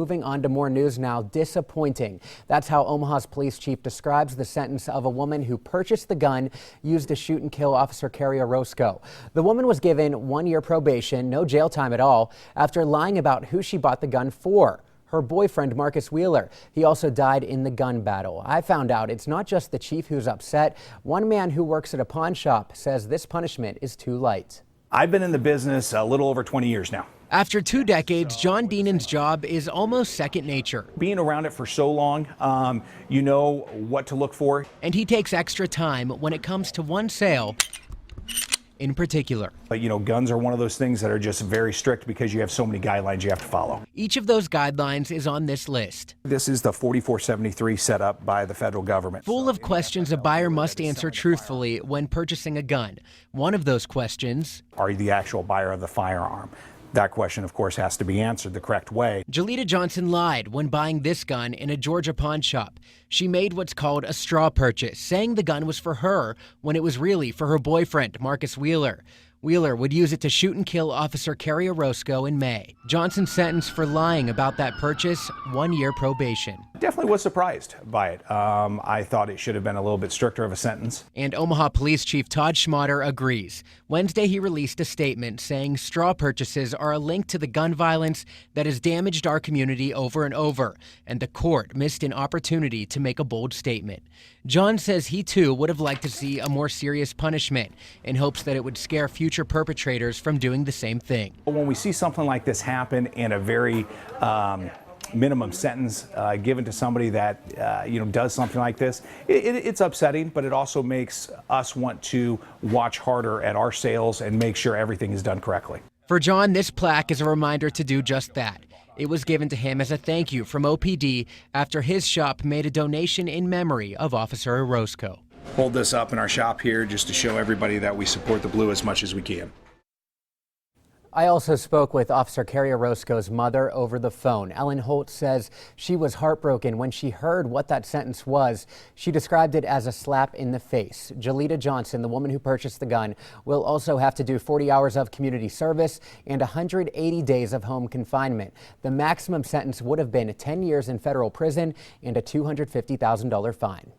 moving on to more news now. Disappointing. That's how Omaha's police chief describes the sentence of a woman who purchased the gun used to shoot and kill Officer Kerrie Orozco. The woman was given 1 year probation, no jail time at all, after lying about who she bought the gun for. Her boyfriend, Marcus Wheeler. He also died in the gun battle. I found out it's not just the chief who's upset. One man who works at a pawn shop says this punishment is too light. I've been in the business a little over 20 years now. After 2 decades, John Deenan's job is almost second nature. Being around it for so long, you know what to look for. And he takes extra time when it comes to one sale in particular. But you know, guns are one of those things that are just very strict because you have so many guidelines you have to follow. Each of those guidelines is on this list. This is the 4473 set up by the federal government. Full of questions a buyer must answer truthfully when purchasing a gun. One of those questions: are you the actual buyer of the firearm? That question, of course, has to be answered the correct way. Jelita Johnson lied when buying this gun in a Georgia pawn shop. She made what's called a straw purchase, saying the gun was for her when it was really for her boyfriend, Marcus Wheeler. Wheeler would use it to shoot and kill Officer Kerrie Orozco in May. Johnson sentenced for lying about that purchase, 1 year probation. Definitely was surprised by it. I thought it should have been a little bit stricter of a sentence. And Omaha Police Chief Todd Schmatter agrees. Wednesday, he released a statement saying straw purchases are a link to the gun violence that has damaged our community over and over, and the court missed an opportunity to make a bold statement. John says he too would have liked to see a more serious punishment in hopes that it would scare future perpetrators from doing the same thing. When we see something like this happen in a very minimum sentence given to somebody that does something like this, it's upsetting, but it also makes us want to watch harder at our sales and make sure everything is done correctly. For John, this plaque is a reminder to do just that. It was given to him as a thank you from OPD after his shop made a donation in memory of Officer Orozco. Hold this up in our shop here just to show everybody that we support the Blue as much as we can. I also spoke with Officer Kerrie Orozco's mother over the phone. Ellen Holt says she was heartbroken when she heard what that sentence was. She described it as a slap in the face. Jelita Johnson, the woman who purchased the gun, will also have to do 40 hours of community service and 180 days of home confinement. The maximum sentence would have been 10 years in federal prison and a $250,000 fine.